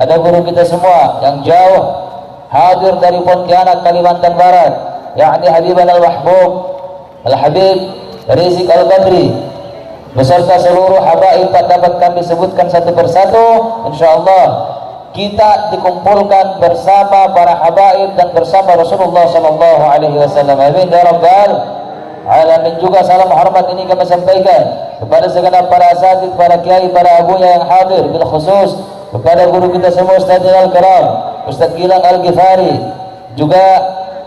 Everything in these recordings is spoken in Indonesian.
ada guru kita semua yang jauh hadir dari Pontianak, Kalimantan Barat, yakni Habibana al-Mahbub Al-Habib Rizik Al-Badri, beserta seluruh habaib tak dapat kami sebutkan satu persatu. Insyaallah kita dikumpulkan bersama para habaib dan bersama Rasulullah sallallahu alaihi wasallam. Amin ya rabbal alamin. Juga salam hormat ini kami sampaikan kepada segenap para asatidz, para kiai, para abuya yang hadir, bil khusus kepada guru kita semua Ustaz Al-Karam, Ustaz Gilang Al-Ghifari, juga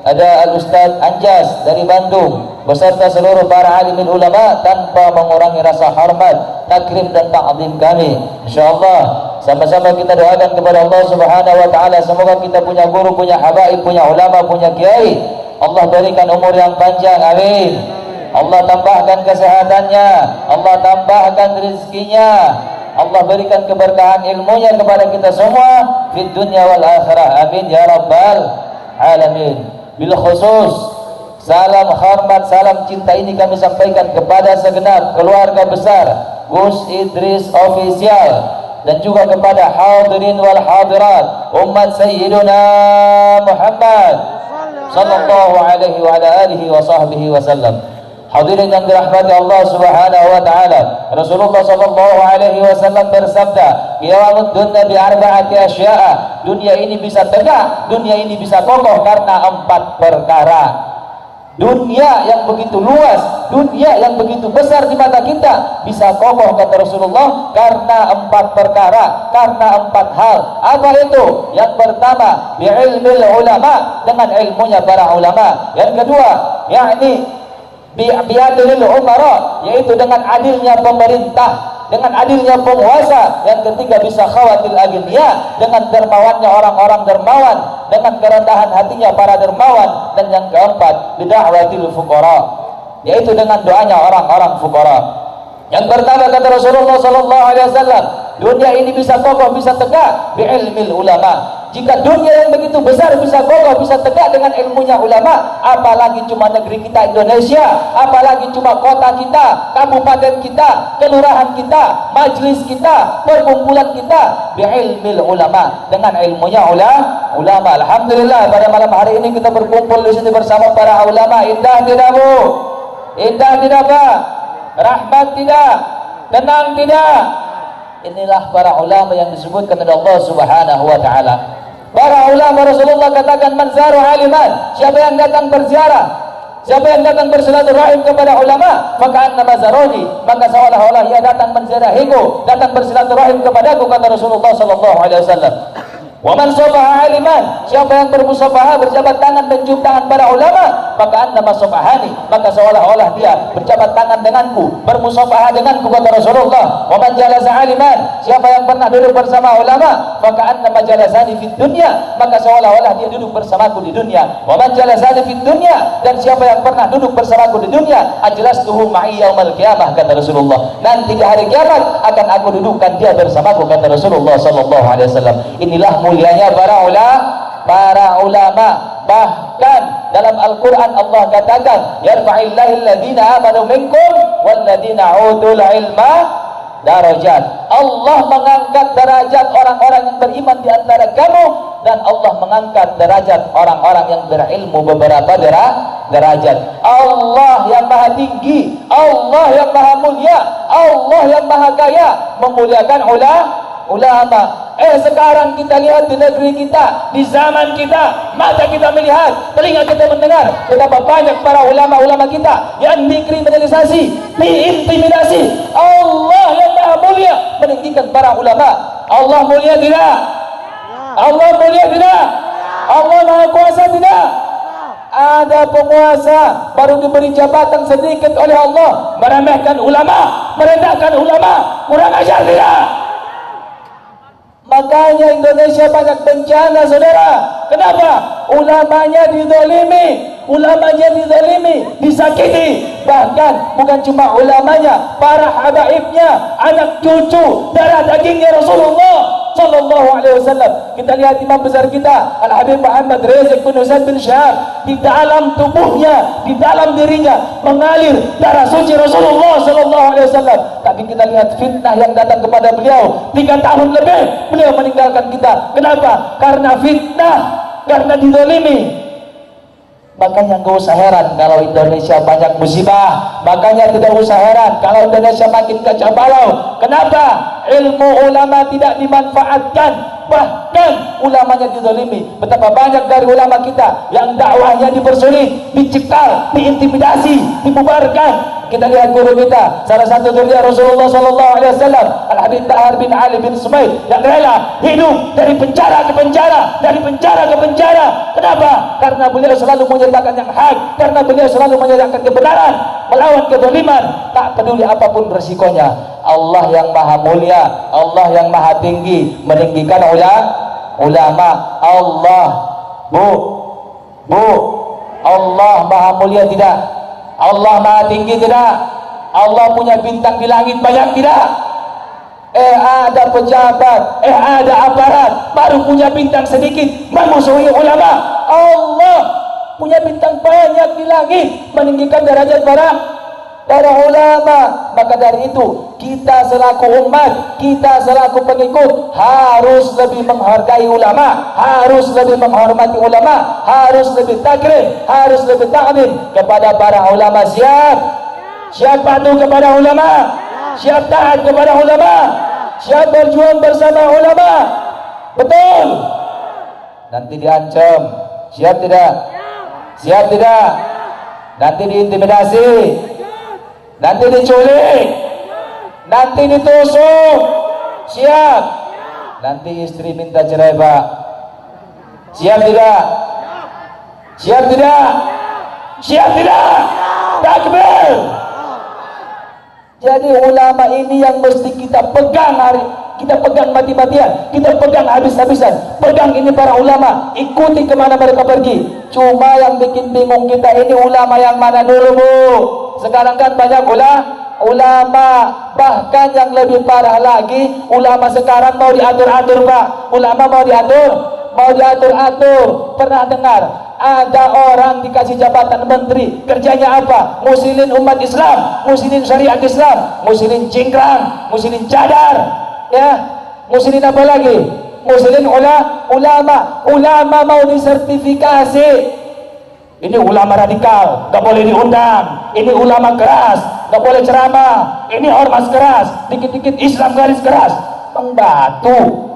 ada Al-Ustaz Anjas dari Bandung, beserta seluruh para alim ulama, tanpa mengurangi rasa hormat, takrim dan ta'zim kami. Insyaallah sama-sama kita doakan kepada Allah Subhanahu wa taala, semoga kita punya guru, punya habaib, punya ulama, punya kiai, Allah berikan umur yang panjang, amin. Allah tambahkan kesehatannya, Allah tambahkan rezekinya, Allah berikan keberkahan ilmunya kepada kita semua fid dunya wal akhirah, amin ya rabbal alamin. Bil khusus salam hormat, salam cinta ini kami sampaikan kepada segenap keluarga besar Gus Idris Official, dan juga kepada hadirin wal hadirat umat Sayyiduna Muhammad sallallahu alaihi wa ala alihi wa sahbihi wasallam. Hadirin yang dirahmati Allah Subhanahu wa taala, Rasulullah sallallahu alaihi wasallam bersabda, "Qiyamud dunya bi arba'ati asya'a." Dunia ini bisa tegak, dunia ini bisa kokoh karena 4 perkara. Dunia yang begitu luas, dunia yang begitu besar di mata kita bisa kokoh kata Rasulullah karena 4 perkara, karena 4 hal. Apa itu? Yang pertama, bi'ilmil ulama, dengan ilmunya para ulama. Yang kedua, yakni bi'adilil umara, yaitu dengan adilnya pemerintah, dengan adilnya penguasa. Yang ketiga, bisa khawatil agniya, dengan dermawannya orang-orang dermawan, dengan kerendahan hatinya para dermawan. Dan yang keempat, bida'watil fuqara, yaitu dengan doanya orang-orang fuqara. Yang pertama kata Rasulullah sallallahu alaihi wasallam, dunia ini bisa kokoh, bisa tegak bi'ilmil ulama. Jika dunia yang begitu besar bisa kokoh, bisa tegak dengan ilmunya ulama, apalagi cuma negeri kita Indonesia, apalagi cuma kota kita, kabupaten kita, kelurahan kita, majelis kita, perkumpulan kita, bi'ilmil ulama, dengan ilmunya ulama. Alhamdulillah pada malam hari ini kita berkumpul di sini bersama para ulama. Indah tidak Bu? Indah tidak Pak? Rahmat tidak? Tenang tidak? Inilah para ulama yang disebutkan oleh Allah Subhanahu wa taala. Para ulama Rasulullah katakan, man zaru aliman, siapa yang datang berziarah, siapa yang datang bersilaturahim kepada ulama, maka annama zaroni, maka seolah-olah ia datang menziarahiku, datang bersilaturahim kepadaku, kata Rasulullah sallallahu alaihi wasallam. Wa man safaha aliman, siapa yang bermusafaha, berjabat tangan dan cium tangan para ulama, maka annama safahani, maka seolah-olah dia berjabat tangan denganku, bermusafaha denganku, kata Rasulullah. Wa man jalasa aliman, siapa yang pernah duduk bersama ulama, maka annama jalasani fid dunya, maka seolah-olah dia duduk bersamaku di dunia. Wa man jalasani fid dunya, dan siapa yang pernah duduk bersamaku di dunia, ajlastuhu ma'i yaumal qiyamah, kata Rasulullah. Nanti di hari kiamat akan aku dudukkan dia bersamaku, kata Rasulullah sallallahu alaihi wasallam. Inilah mulianya para ulama. Bahkan dalam Al-Quran Allah katakan, yarfa'illahu alladhina amanu minkum walladhina utul ilma darajat. Allah mengangkat derajat orang-orang yang beriman di antara kamu, dan Allah mengangkat derajat orang-orang yang berilmu beberapa derajat. Allah yang maha tinggi, Allah yang maha mulia, Allah yang maha kaya memuliakan ulama. Sekarang kita lihat di negeri kita, di zaman kita, mata kita melihat, telinga kita mendengar betapa banyak para ulama-ulama kita yang dikriminalisasi, diintimidasi. Allah yang maha mulia meninggikan para ulama. Allah mulia tidak? Allah mulia tidak? Allah maha kuasa tidak? Ada penguasa baru diberi jabatan sedikit oleh Allah, meremehkan ulama, merendahkan ulama, kurang ajar tidak? Makanya Indonesia banyak bencana, saudara. Kenapa? Ulamanya dizalimi, disakiti. Bahkan bukan cuma ulamanya, para habaibnya, anak cucu, darah dagingnya Rasulullah sallallahu SAW. Kita lihat imam besar kita Al-Habib Muhammad Rizik bin Husain bin Syahab, di dalam tubuhnya, di dalam dirinya mengalir darah suci Rasulullah SAW. Tapi kita lihat fitnah yang datang kepada beliau. 3 tahun lebih beliau meninggalkan kita. Kenapa? Karena fitnah, karena dizalimi. Makanya gak usah heran kalau Indonesia banyak musibah. Makanya tidak usah heran kalau Indonesia makin kacau balau. Kenapa? Ilmu ulama tidak dimanfaatkan, bahkan ulamanya dizalimi. Betapa banyak dari ulama kita yang dakwahnya dipersulit, dicekal, diintimidasi, dibubarkan. Kita lihat guru kita, salah satu zuriat Rasulullah SAW, Al-Habib Tahar bin Ali bin Sumaid, yang rela hidup dari penjara ke penjara, dari penjara ke penjara. Kenapa? Karena beliau selalu menyatakan yang hak, karena beliau selalu menyatakan kebenaran, melawan kezaliman, tak peduli apapun resikonya. Allah yang maha mulia, Allah yang maha tinggi meninggikan ulama. Allah, Allah maha mulia tidak? Allah maha tinggi tidak? Allah punya bintang di langit banyak tidak? Ada pejabat, ada aparat baru punya bintang sedikit memusuhi ulama. Allah punya bintang banyak di langit meninggikan derajat para ulama. Maka dari itu kita selaku umat, kita selaku pengikut harus lebih menghargai ulama, harus lebih menghormati ulama, harus lebih takrim, harus lebih taklim kepada para ulama. Siap patuh kepada ulama, siap taat kepada ulama, siap berjuang bersama ulama. Betul? Nanti diancam, siap tidak? Siap tidak? Nanti diintimidasi, nanti diculik, nanti ditusuk, siap? Nanti istri minta cerai, Pak, siap tidak? Siap tidak? Siap tidak? Takbir. Jadi ulama ini yang mesti kita pegang kita pegang mati-matian, kita pegang habis-habisan. Pegang ini para ulama, ikuti kemana mereka pergi. Cuma yang bikin bingung kita ini ulama yang mana dulu, Bu? Sekarang kan banyak ulama, bahkan yang lebih parah lagi, ulama sekarang mau diatur-atur, Pak. Ulama mau diatur-atur. Pernah dengar ada orang dikasih jabatan menteri, kerjanya apa? Musilin umat Islam, musilin syariat Islam, musilin cingkrang, musilin cadar, ya, musilin apa lagi? Musilin ulama mau disertifikasi. Ini ulama radikal, gak boleh diundang. Ini ulama keras, gak boleh ceramah. Ini ormas keras, dikit-dikit Islam garis keras, membatu.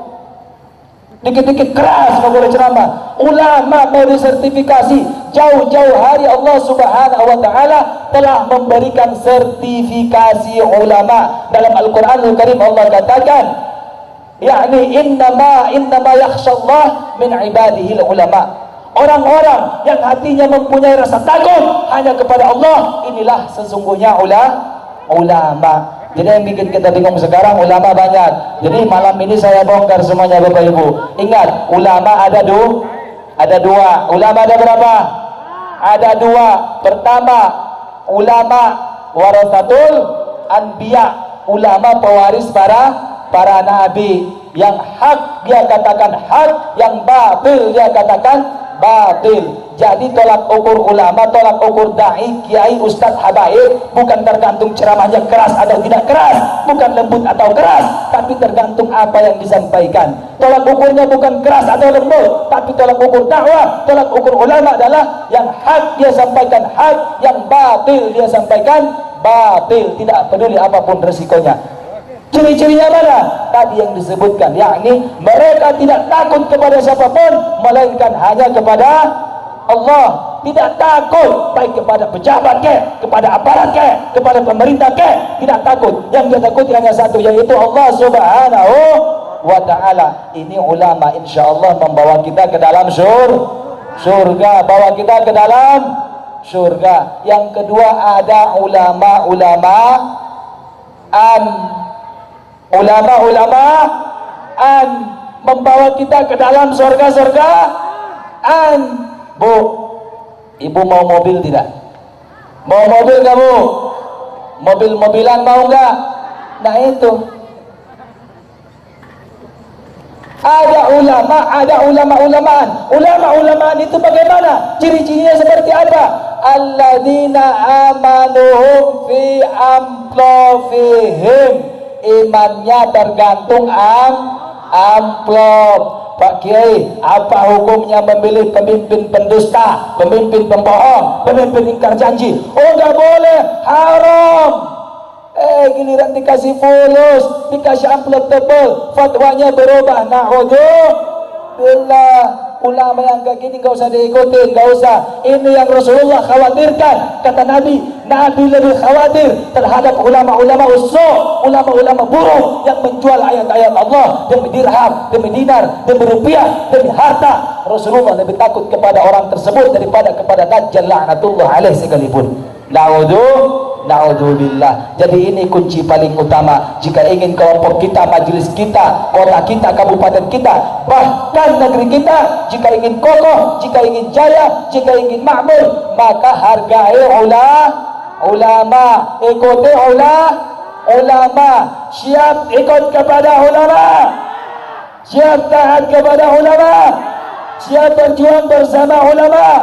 Dikit-dikit keras, gak boleh ceramah. Ulama mau disertifikasi. Jauh-jauh hari Allah Subhanahu wa ta'ala telah memberikan sertifikasi ulama. Dalam Al-Quranul Karim Allah katakan, yakni innama yakhshallah min ibadihi ulama. Orang-orang yang hatinya mempunyai rasa takut hanya kepada Allah, inilah sesungguhnya ulama. Jadi yang bikin kita bingung sekarang, ulama banyak. Jadi malam ini saya bongkar semuanya, Bapak Ibu. Ingat, ulama ada dua. Ulama ada berapa? Ada dua. Pertama, ulama warasatul anbiya, ulama pewaris para nabi. Yang hak dia katakan hak, yang batil dia katakan batil. Jadi tolak ukur ulama, tolak ukur dai, kiai, ustadz, habaib bukan tergantung ceramahnya keras atau tidak keras, bukan lembut atau keras, tapi tergantung apa yang disampaikan. Tolak ukurnya bukan keras atau lembut, tapi tolak ukur dakwah, tolak ukur ulama adalah yang hak dia sampaikan hak, yang batil dia sampaikan batil, tidak peduli apapun resikonya. Ciri-cirinya mana? Tadi yang disebutkan, yakni mereka tidak takut kepada siapapun melainkan hanya kepada Allah. Tidak takut baik kepada pejabat ke, kepada aparat ke, kepada pemerintah ke, tidak takut. Yang dia takuti hanya satu, yaitu Allah Subhanahu wa ta'ala. Ini ulama insyaallah membawa kita ke dalam surga, bawa kita ke dalam surga. Yang kedua ada ulama-ulamaan membawa kita ke dalam surga-surgaan. Bu, ibu mau mobil tidak? Mau mobil gak, Bu? Mobil-mobilan mau gak? Nah itu Ada ulama, ada ulama-ulamaan. Ulama-ulamaan itu bagaimana? Ciri-cirinya seperti apa? Alladzina amanuhum fi amplofihim. Imannya tergantung amplop. Pak Kiai, apa hukumnya memilih pemimpin pendusta, pemimpin pembohong, pemimpin ingkar janji? Oh, nggak boleh, haram. Giliran dikasih fulus, dikasih amplop tebal, fatwanya berubah. Naudzubillah. Ulama yang kayak gini gak usah diikuti, gak usah. Ini yang Rasulullah khawatirkan. Kata Nabi, Nabi lebih khawatir terhadap ulama-ulama usuk, ulama-ulama buruk yang menjual ayat-ayat Allah demi dirham, demi dinar, demi rupiah, demi harta. Rasulullah lebih takut kepada orang tersebut daripada kepada Dajjal la'natullah alaih sekalipun. Na'udzubillah. Jadi ini kunci paling utama jika ingin kelompok kita, majelis kita, kota kita, kabupaten kita, bahkan negeri kita, jika ingin kokoh, jika ingin jaya, jika ingin makmur, maka hargai ulama, ikuti ulama, siap ikut kepada ulama, siap taat kepada ulama, siap berjuang bersama ulama,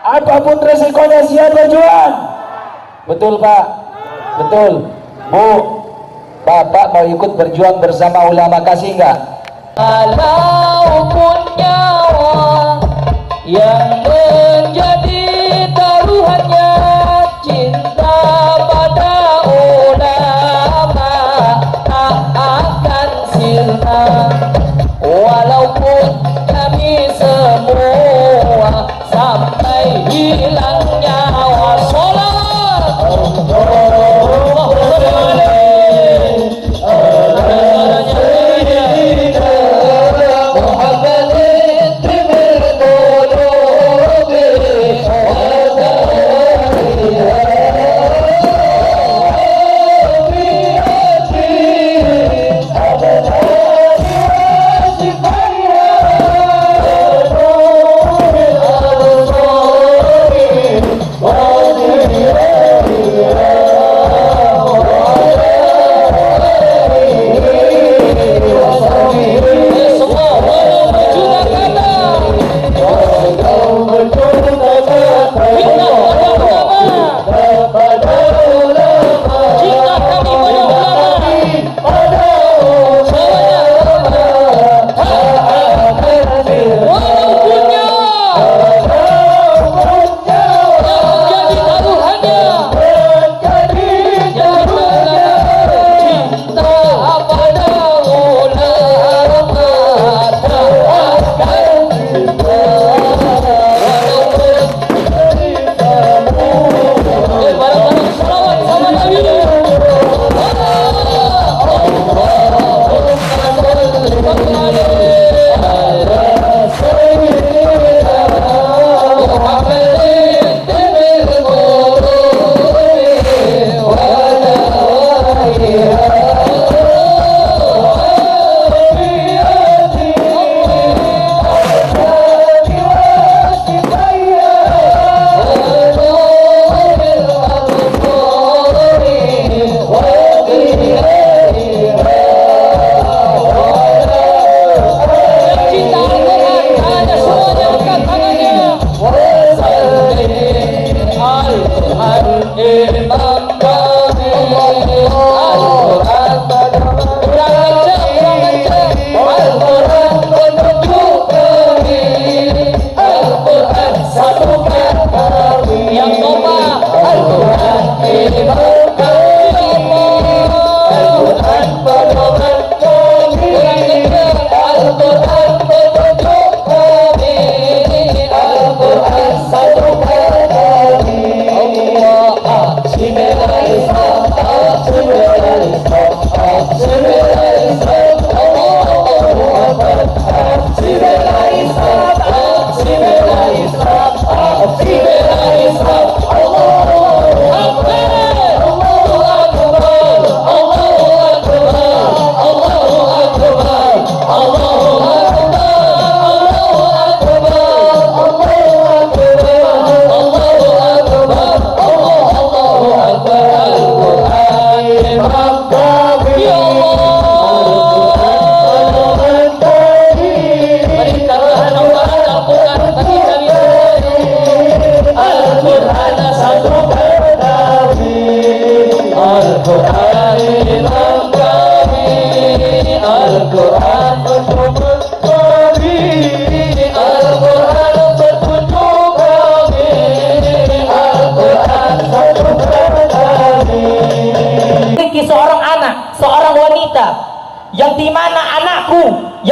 apapun resikonya siap berjuang. Betul Pak, betul Bu, Bapak mau ikut berjuang bersama ulama, kasih enggak? Walaupun nyawa yang menjadi taruhannya, cinta pada ulama tak akan sirna. Walaupun kami semua sampai hilang nyawa,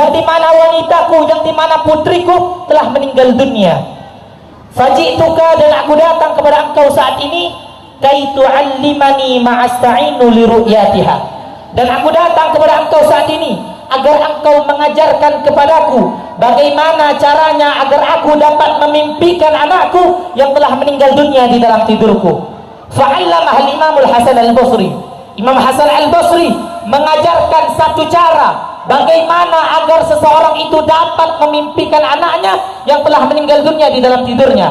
yang dimana wanitaku, yang dimana putriku telah meninggal dunia. Faji'tuka, dan aku datang kepada engkau saat ini, kaitu 'allimani ma'asta'inu li ru'yatiha, dan aku datang kepada engkau saat ini agar engkau mengajarkan kepadaku bagaimana caranya agar aku dapat memimpikan anakku yang telah meninggal dunia di dalam tidurku. Fa'allamah al-Imam al-Hasan al-Basri. Imam Hasan al-Basri mengajarkan satu cara bagaimana agar seseorang itu dapat memimpikan anaknya yang telah meninggal dunia di dalam tidurnya.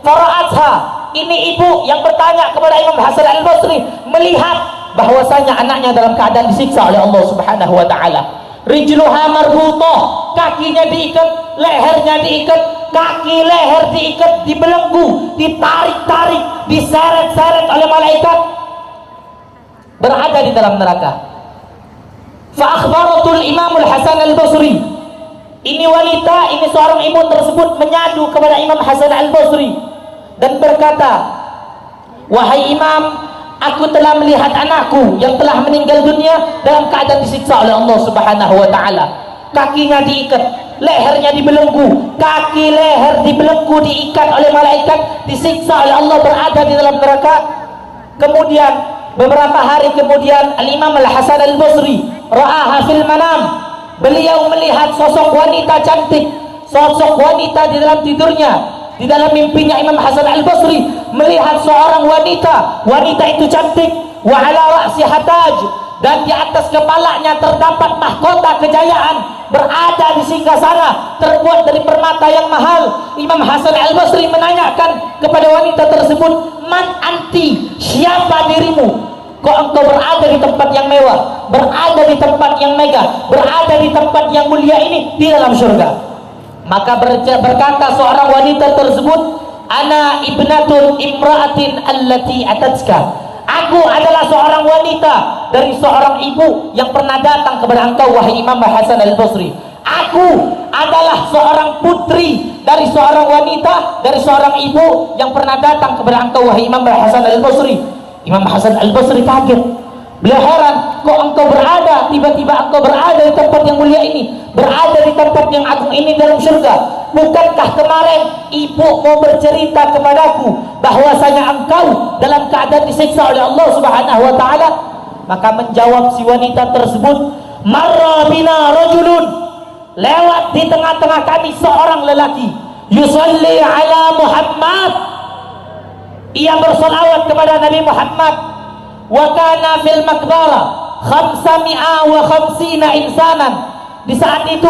Fara'atha, ini ibu yang bertanya kepada Imam Hasan al-Basri, melihat bahwasanya anaknya dalam keadaan disiksa oleh Allah Subhanahu wa taala. Rijluha marbutah, kakinya diikat, lehernya diikat, kaki leher diikat, dibelenggu, ditarik-tarik, diseret-seret oleh malaikat, berada di dalam neraka. Fa akhbaratul Imam al-Hasan al-Basri, ini wanita, ini seorang ibu tersebut menyadu kepada Imam Hasan al-Basri dan berkata, wahai Imam, aku telah melihat anakku yang telah meninggal dunia dalam keadaan disiksa oleh Allah Subhanahu wa taala. Kakinya diikat, lehernya dibelenggu, kaki leher dibelenggu, diikat oleh malaikat, disiksa oleh Allah, berada di dalam neraka. Kemudian beberapa hari kemudian Al-Imam Al-Hasan Al-Basri ra'aha fil manam, beliau melihat sosok wanita cantik, sosok wanita di dalam tidurnya. Di dalam mimpinya Imam Hasan al-Basri melihat seorang wanita, wanita itu cantik, wa ala ra'siha taj, dan di atas kepalanya terdapat mahkota kejayaan, berada di singgasana terbuat dari permata yang mahal. Imam Hasan al-Basri menanyakan kepada wanita tersebut, man anti, siapa dirimu? Kok engkau berada di tempat yang mewah, berada di tempat yang megah, berada di tempat yang mulia ini di dalam surga? Maka berkata seorang wanita tersebut, ana ibnatun imra'atin allati atatska, aku adalah seorang wanita dari seorang ibu yang pernah datang kepada engkau wahai Imam Hasan al-Basri. Aku adalah seorang putri dari seorang wanita, dari seorang ibu yang pernah datang kepada engkau wahai Imam Hasan al-Basri. Imam Hasan al-Basri kaget, beliau heran, kok engkau berada, tiba-tiba engkau berada di tempat yang mulia ini, berada di tempat yang agung ini dalam surga. Bukankah kemarin ibu mau bercerita kepadaku bahwasanya engkau dalam keadaan disiksa oleh Allah Subhanahu wa taala? Maka menjawab si wanita tersebut, marra bina rajulun, lewat di tengah-tengah kami seorang lelaki, yusalli ala Muhammad, ia bersolawat kepada Nabi Muhammad, wa kana fil maqbara 550 insanan. Di saat itu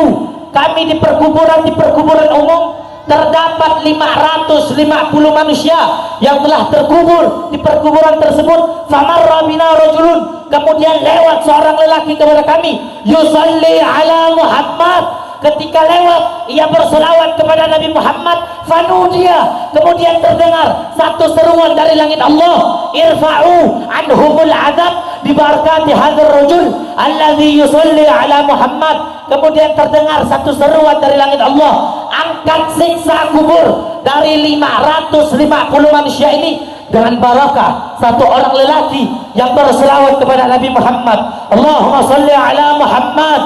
kami di perkuburan umum terdapat 550 manusia yang telah terkubur di perkuburan tersebut. Famarra bina rajulun, kemudian lewat seorang lelaki kepada kami, yusalli ala Muhammad, ketika lewat ia berselawat kepada Nabi Muhammad. Fanudia, kemudian terdengar satu seruan dari langit Allah, irfa'u anhumul adab bibarakati hadzal rajul alladzi yusalli ala Muhammad. Kemudian terdengar satu seruan dari langit Allah, angkat siksa kubur dari 550 manusia ini dengan barakah satu orang lelaki yang berselawat kepada Nabi Muhammad. Allahumma salli ala Muhammad.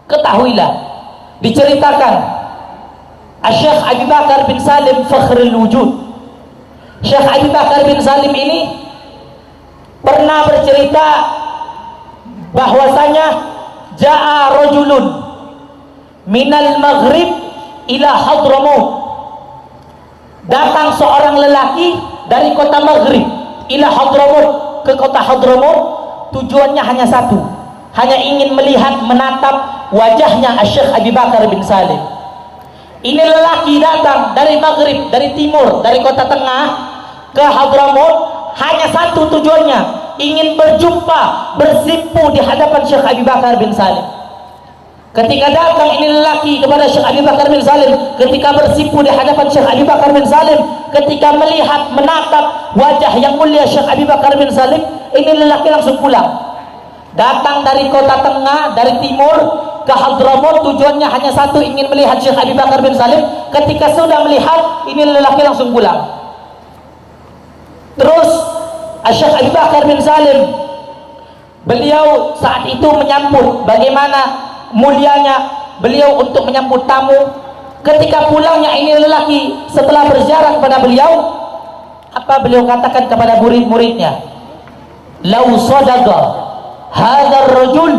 Ketahuilah, diceritakan Syekh Abi Bakar bin Salim Fakhrul Wujud. Syekh Abi Bakar bin Salim ini pernah bercerita bahwasanya ja'a rajulun minal maghrib ila Hadramut, datang seorang lelaki dari kota Maghrib ila Hadramut, ke kota Hadramut. Tujuannya hanya satu, hanya ingin melihat, menatap wajahnya Syekh Abi Bakar bin Salim. Ini lelaki datang dari Maghrib, dari timur, dari kota tengah ke Hadramut, hanya satu tujuannya, ingin berjumpa, bersimpu di hadapan Syekh Abi Bakar bin Salim. Ketika datang ini lelaki kepada Syekh Abi Bakar bin Salim, ketika bersimpu di hadapan Syekh Abi Bakar bin Salim, ketika melihat, menatap wajah yang mulia Syekh Abi Bakar bin Salim, ini lelaki langsung pulang. Datang dari kota tengah, dari timur ke Hadramut, tujuannya hanya satu, ingin melihat Syekh Abi Bakar bin Salim. Ketika sudah melihat, ini lelaki langsung pulang. Terus Syekh Abi Bakar bin Salim Beliau saat itu menyambut, bagaimana mulianya beliau untuk menyambut tamu. Ketika pulangnya ini lelaki setelah berziarah kepada beliau, apa beliau katakan kepada murid-muridnya? Lau sadaqa hadzal rajul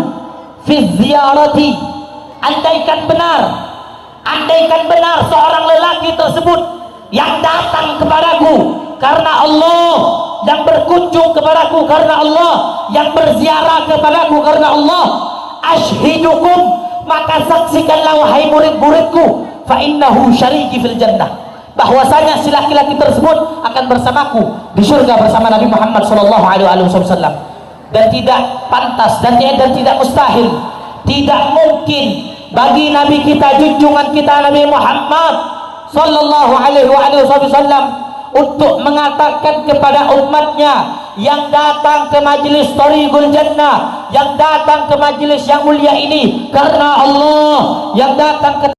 fi ziyarati, andaikan benar seorang lelaki tersebut yang datang kepadaku karena Allah, yang berkunjung kepadaku karena Allah, yang berziarah kepadaku karena Allah, ashhidukum, maka saksikanlah wahai murid-muridku, fa innahu syariki fil jannah, bahwasanya si laki-laki tersebut akan bersamaku di surga bersama Nabi Muhammad SAW. Dan tidak pantas dan tidak mustahil, tidak mungkin bagi Nabi kita, junjungan kita Nabi Muhammad SAW, untuk mengatakan kepada umatnya yang datang ke majelis Thariqul Jannah, yang datang ke majelis yang mulia ini karena Allah, yang datang ke